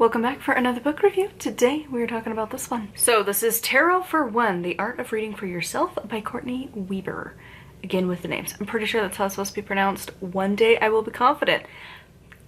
Welcome back for another book review. Today we are talking about this one. So this is Tarot for One, The Art of Reading for Yourself by Courtney Weber. Again with the names. I'm pretty sure that's how it's supposed to be pronounced. One day I will be confident.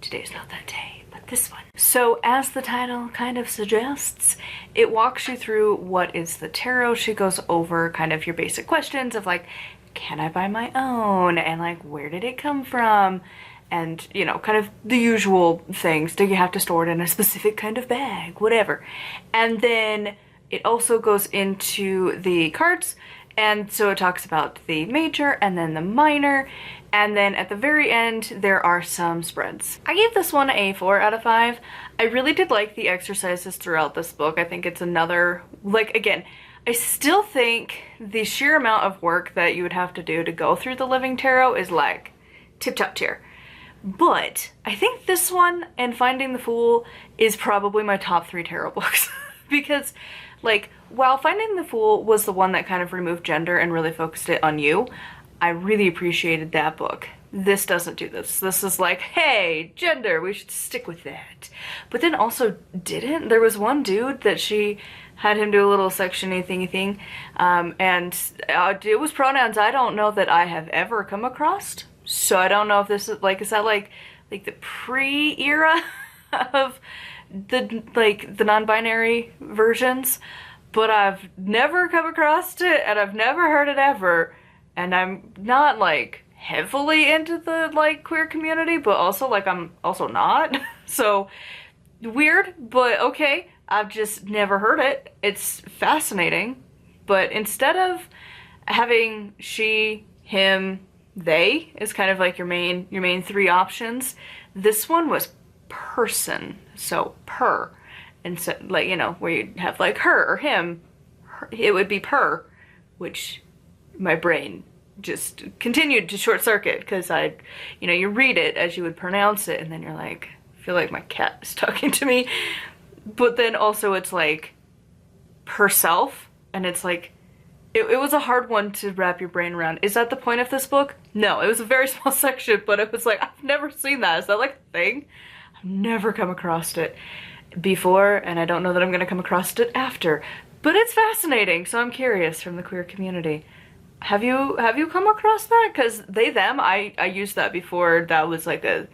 Today's not that day, but this one. So as the title kind of suggests, it walks you through what is the tarot. She goes over kind of your basic questions of like, can I buy my own? And like, where did it come from? And, you know, kind of the usual things. Do you have to store it in a specific kind of bag? Whatever. And then it also goes into the cards. And so it talks about the major and then the minor. And then at the very end, there are some spreads. I gave this one a 4 out of 5. I really did like the exercises throughout this book. I think it's another, like, again, I still think the sheer amount of work that you would have to do to go through the Living Tarot is like tip-top tier. But I think this one and Finding the Fool is probably my top 3 tarot books. Because, like, while Finding the Fool was the one that kind of removed gender and really focused it on you, I really appreciated that book. This doesn't do this. This is like, hey, gender, we should stick with that. But then also didn't. There was one dude that she had him do a little section-y thingy thing. And it was pronouns I don't know that I have ever come across. So I don't know if this is like, is that like the pre-era of the non-binary versions? But I've never come across it and I've never heard it ever. And I'm not like heavily into the like queer community, but also like I'm also not. So weird, but okay. I've just never heard it. It's fascinating. But instead of having she, him, they is kind of like your main 3 options, this one was person, so per, and so like, you know, where you'd have like her or him, it would be per, which my brain just continued to short circuit because you know, you read it as you would pronounce it and then you're like, I feel like my cat is talking to me. But then also it's like herself, and it's like it was a hard one to wrap your brain around. Is that the point of this book? No, it was a very small section, but it was like, I've never seen that. Is that like a thing? I've never come across it before, and I don't know that I'm gonna come across it after. But it's fascinating, so I'm curious from the queer community. Have you come across that? Because they, them, I used that before. That was like a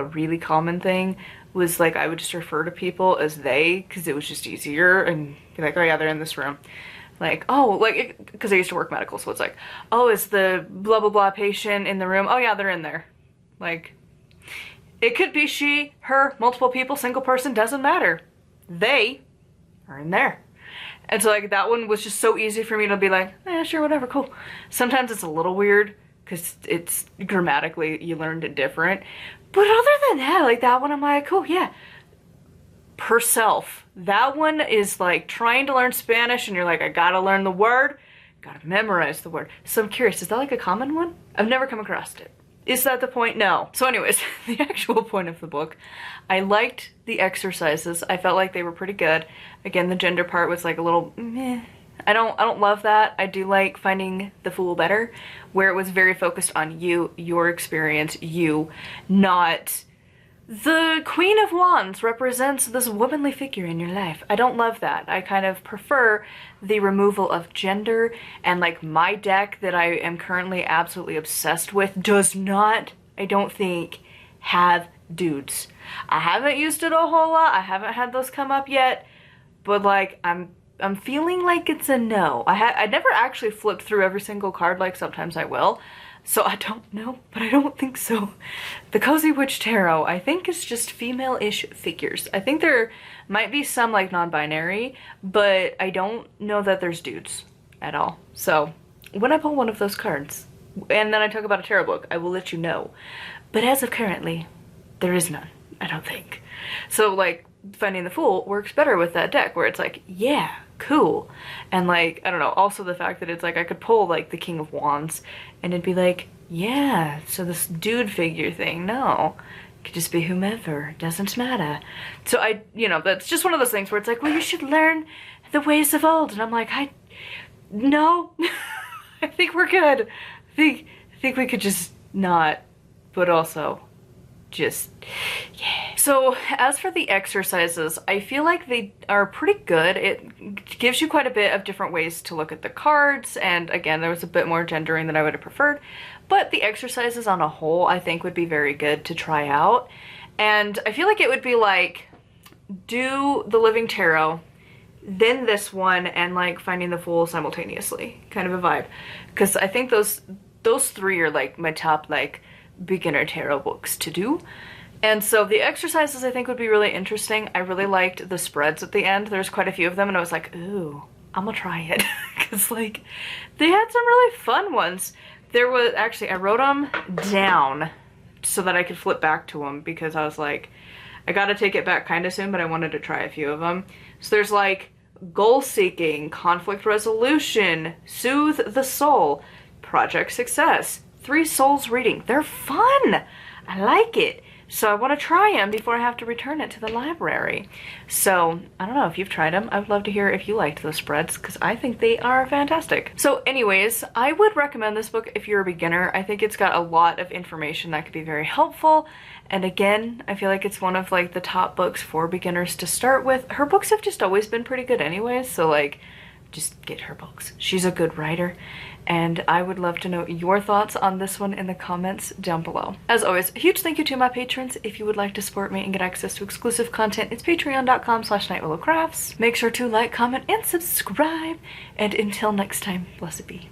really common thing. Was like, I would just refer to people as they, because it was just easier, and be like, oh yeah, they're in this room. Like, oh, like, because I used to work medical, so it's like, oh, is the blah, blah, blah patient in the room? Oh, yeah, they're in there. Like, it could be she, her, multiple people, single person, doesn't matter. They are in there. And so, like, that one was just so easy for me to be like, eh, sure, whatever, cool. Sometimes it's a little weird, because it's grammatically, you learned it different. But other than that, like, that one, I'm like, cool, yeah. Herself. That one is like trying to learn Spanish and you're like, I gotta learn the word, gotta memorize the word. So I'm curious, is that like a common one? I've never come across it. Is that the point? No. So anyways, the actual point of the book, I liked the exercises. I felt like they were pretty good. Again, the gender part was like a little meh. I don't love that. I do like Finding the Fool better, where it was very focused on you, your experience, you, not the Queen of Wands represents this womanly figure in your life. I don't love that. I kind of prefer the removal of gender, and like my deck that I am currently absolutely obsessed with does not, I don't think, have dudes. I haven't used it a whole lot. I haven't had those come up yet, but like I'm feeling like it's a no. I never actually flipped through every single card, like sometimes I will. So I don't know, but I don't think so. The Cozy Witch Tarot, I think, is just female-ish figures. I think there might be some like non-binary, but I don't know that there's dudes at all. So when I pull one of those cards, and then I talk about a tarot book, I will let you know. But as of currently, there is none, I don't think. So like, Finding the Fool works better with that deck, where it's like, yeah, cool. And like, I don't know, also the fact that it's like I could pull like the King of Wands and it'd be like, yeah, so this dude figure thing, no, it could just be whomever, doesn't matter. So I, you know, that's just one of those things where it's like, well, you should learn the ways of old. And I'm like, no, I think we're good. I think we could just not, but also just, yeah. So as for the exercises, I feel like they are pretty good. It gives you quite a bit of different ways to look at the cards, and again, there was a bit more gendering than I would have preferred, but the exercises on a whole I think would be very good to try out. And I feel like it would be like, do the Living Tarot, then this one, and like Finding the Fool simultaneously, kind of a vibe. Because I think those three are like my top like beginner tarot books to do. And so the exercises I think would be really interesting. I really liked the spreads at the end. There's quite a few of them, and I was like, ooh, I'm gonna try it. Because like they had some really fun ones. There was actually, I wrote them down so that I could flip back to them, because I was like, I gotta take it back kind of soon, but I wanted to try a few of them. So there's like goal seeking, conflict resolution, soothe the soul, project success, 3 souls reading. They're fun. I like it. So I want to try them before I have to return it to the library. So I don't know if you've tried them. I would love to hear if you liked those spreads, because I think they are fantastic. So anyways, I would recommend this book if you're a beginner. I think it's got a lot of information that could be very helpful. And again, I feel like it's one of like the top books for beginners to start with. Her books have just always been pretty good anyways, so like just get her books. She's a good writer. And I would love to know your thoughts on this one in the comments down below. As always, a huge thank you to my patrons. If you would like to support me and get access to exclusive content, it's patreon.com/nightwillowcrafts. Make sure to like, comment, and subscribe. And until next time, blessed be.